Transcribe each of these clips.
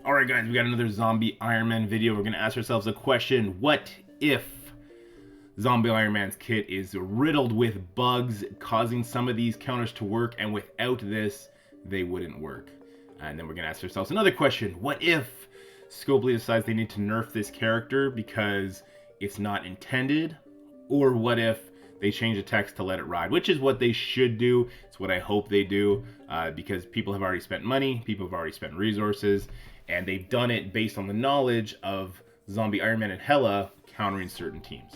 Alright guys, we got another zombie Ironman video. We're going to ask ourselves a question. What if zombie Iron Man's kit is riddled with bugs, causing some of these counters to work, and without this, they wouldn't work? And then we're going to ask ourselves another question. What if Scopely decides they need to nerf this character because it's not intended? Or what if they change the text to let it ride, which is what they should do. It's what I hope they do, because people have already spent money, people have already spent resources, and they've done it based on the knowledge of Zombie Iron Man and Hela countering certain teams.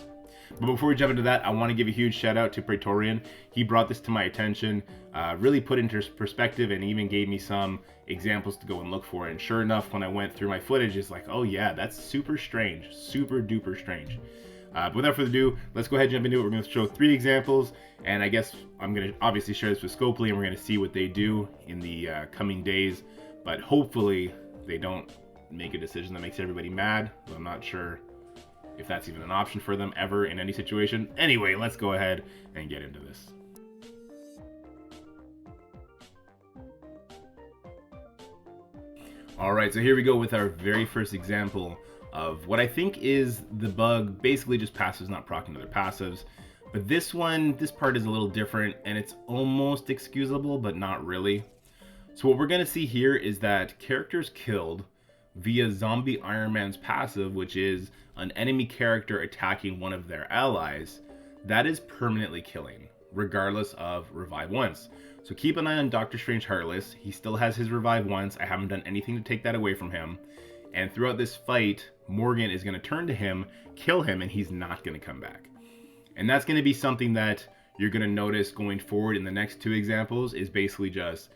But before we jump into that, I want to give a huge shout out to Praetorian. He brought this to my attention, really put it into perspective, and even gave me some examples to go and look for. And sure enough, when I went through my footage, it's like, oh yeah, that's super strange, super duper strange. But without further ado, let's go ahead and jump into it. We're going to show 3 examples, and I guess I'm going to obviously share this with Scopely, and we're going to see what they do in the coming days. But hopefully they don't make a decision that makes everybody mad. I'm not sure if that's even an option for them ever in any situation. Anyway, let's go ahead and get into this. Alright, so here we go with our very first example of what I think is the bug, basically just passives not proccing other passives. But this part is a little different, and it's almost excusable, but not really. So what we're going to see here is that characters killed via Zombie Iron Man's passive, which is an enemy character attacking one of their allies, that is permanently killing, regardless of revive once. So keep an eye on Doctor Strange Heartless. He still has his revive once. I haven't done anything to take that away from him. And throughout this fight, Morgan is going to turn to him, kill him, and he's not going to come back. And that's going to be something that you're going to notice going forward in the next 2 examples, is basically just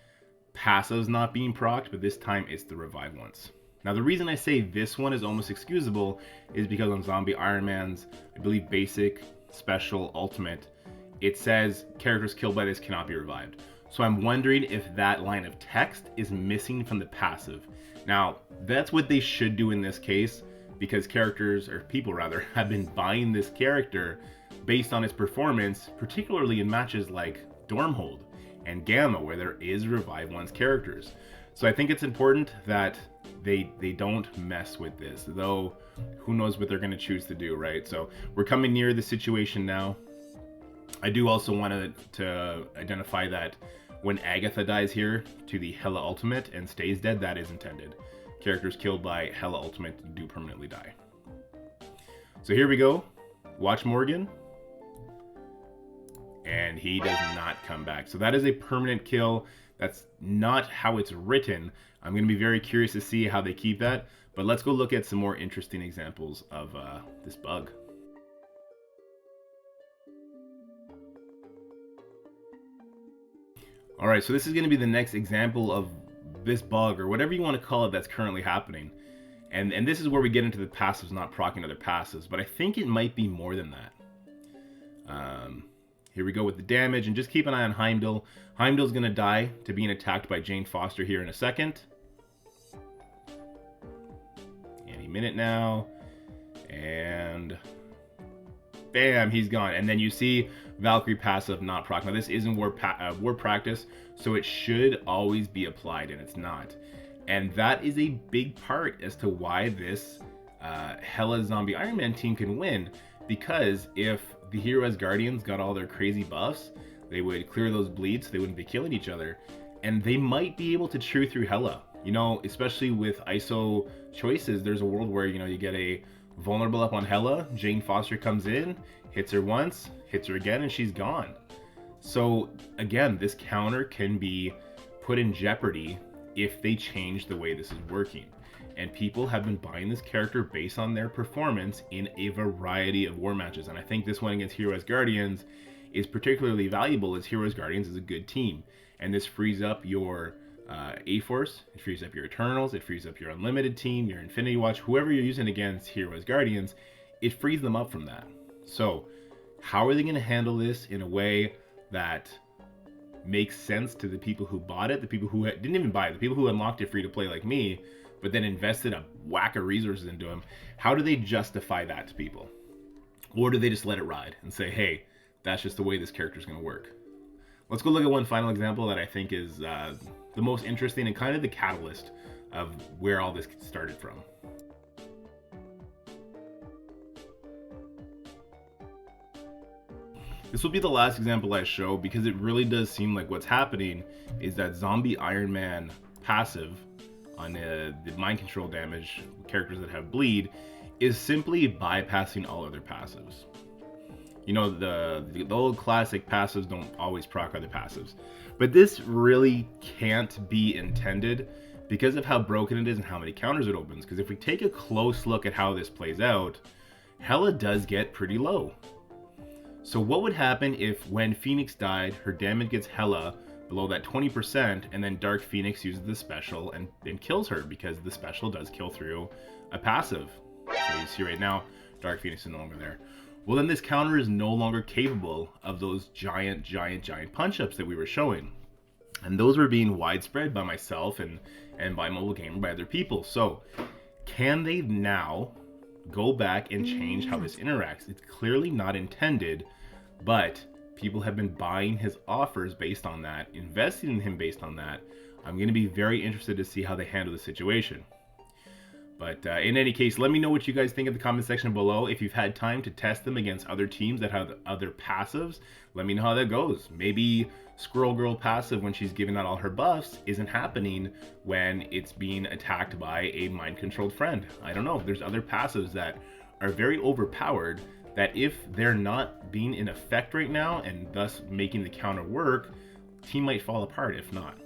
passives not being procced, but this time it's the revive once. Now the reason I say this one is almost excusable is because on Zombie Iron Man's, I believe, basic, special, ultimate, it says characters killed by this cannot be revived. So I'm wondering if that line of text is missing from the passive. Now, that's what they should do in this case, because characters, or people rather, have been buying this character based on its performance, particularly in matches like Dormhold and Gamma, where there is revive once characters. So I think it's important that they don't mess with this, though who knows what they're going to choose to do, right? So we're coming near the situation now. I do also want to identify that when Agatha dies here to the Hela Ultimate and stays dead, that is intended. Characters killed by Hela Ultimate do permanently die. So here we go. Watch Morgan. And he does not come back. So that is a permanent kill. That's not how it's written. I'm going to be very curious to see how they keep that. But let's go look at some more interesting examples of this bug. Alright, so this is going to be the next example of this bug, or whatever you want to call it, that's currently happening. And this is where we get into the passives not proccing other passives, but I think it might be more than that. Here we go with the damage, and just keep an eye on Heimdall. Heimdall's going to die to being attacked by Jane Foster here in a second. Any minute now. And bam, he's gone. And then you see Valkyrie passive not proc. Now this isn't war practice, so it should always be applied, and it's not. And that is a big part as to why this Hela Zombie Iron Man team can win, because if the Hero Asgardians got all their crazy buffs, they would clear those bleeds, so they wouldn't be killing each other, and they might be able to chew through Hela. You know, especially with ISO choices, there's a world where, you know, you get a vulnerable up on Hela, Jane Foster comes in, hits her once, hits her again, and she's gone. So again, this counter can be put in jeopardy if they change the way this is working. And people have been buying this character based on their performance in a variety of war matches. And I think this one against Hero Asgardians is particularly valuable, as Hero Asgardians is a good team. And this frees up your A-Force, it frees up your Eternals, it frees up your Unlimited team, your Infinity Watch, whoever you're using against Hero Asgardians, it frees them up from that. So how are they going to handle this in a way that makes sense to the people who bought it, the people who didn't even buy it, the people who unlocked it free to play like me, but then invested a whack of resources into them? How do they justify that to people? Or do they just let it ride and say, hey, that's just the way this character is going to work? Let's go look at one final example that I think is the most interesting and kind of the catalyst of where all this started from. This will be the last example I show because it really does seem like what's happening is that zombie Iron Man passive on the mind control damage characters that have bleed is simply bypassing all other passives. You know, the old classic passives don't always proc other passives, but this really can't be intended because of how broken it is and how many counters it opens. Because if we take a close look at how this plays out, Hela does get pretty low. So what would happen if when Phoenix died, her damage gets Hela below that 20%, and then Dark Phoenix uses the special and kills her, because the special does kill through a passive. So you see right now, Dark Phoenix is no longer there. Well, then this counter is no longer capable of those giant punch-ups that we were showing. And those were being widespread by myself and by Mobile Gamer, by other people. So can they now go back and change how this interacts? It's clearly not intended, but people have been buying his offers based on that, investing in him based on that. I'm going to be very interested to see how they handle the situation. But in any case, let me know what you guys think in the comment section below. If you've had time to test them against other teams that have other passives, let me know how that goes. Maybe Squirrel Girl passive, when she's giving out all her buffs, isn't happening when it's being attacked by a mind-controlled friend. I don't know. There's other passives that are very overpowered that if they're not being in effect right now and thus making the counter work, the team might fall apart if not.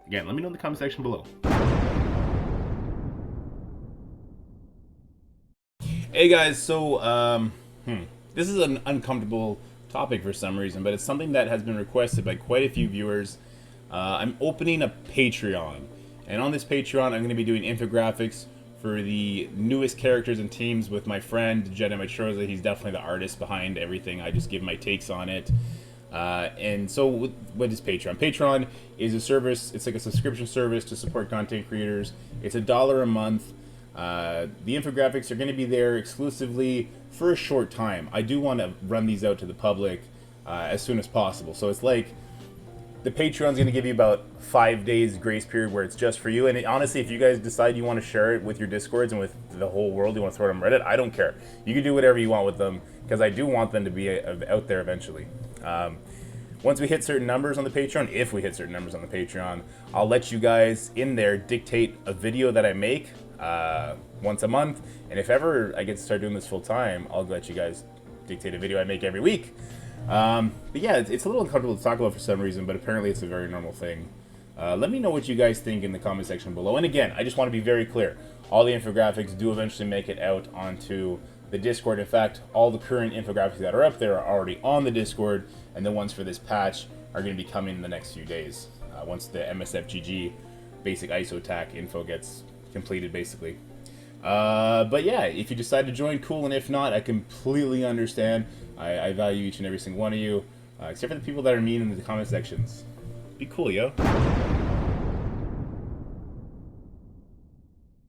Again, let me know in the comment section below. Hey guys, so this is an uncomfortable topic for some reason, but it's something that has been requested by quite a few viewers. I'm opening a Patreon, and on this Patreon I'm going to be doing infographics for the newest characters and teams with my friend Jedi Matroza. He's definitely the artist behind everything. I just give my takes on it. And so what is Patreon? Patreon is a service. It's like a subscription service to support content creators. It's $1 a month. The infographics are going to be there exclusively for a short time. I do want to run these out to the public as soon as possible. So it's like the Patreon's going to give you about 5 days grace period where it's just for you. And honestly, if you guys decide you want to share it with your Discords and with the whole world, you want to throw it on Reddit, I don't care. You can do whatever you want with them, because I do want them to be out there eventually. Once we hit certain numbers on the Patreon, if we hit certain numbers on the Patreon, I'll let you guys in there dictate a video that I make once a month. And if ever I get to start doing this full time, I'll let you guys dictate a video I make every week. But yeah, it's a little uncomfortable to talk about for some reason, but apparently it's a very normal thing. Let me know what you guys think in the comment section below. And again, I just want to be very clear. All the infographics do eventually make it out onto the Discord. In fact, all the current infographics that are up there are already on the Discord, and the ones for this patch are going to be coming in the next few days, once the MSFGG basic ISO attack info gets completed, basically. But yeah, if you decide to join, cool, and if not, I completely understand. I value each and every single one of you, except for the people that are mean in the comment sections. Be cool, yo.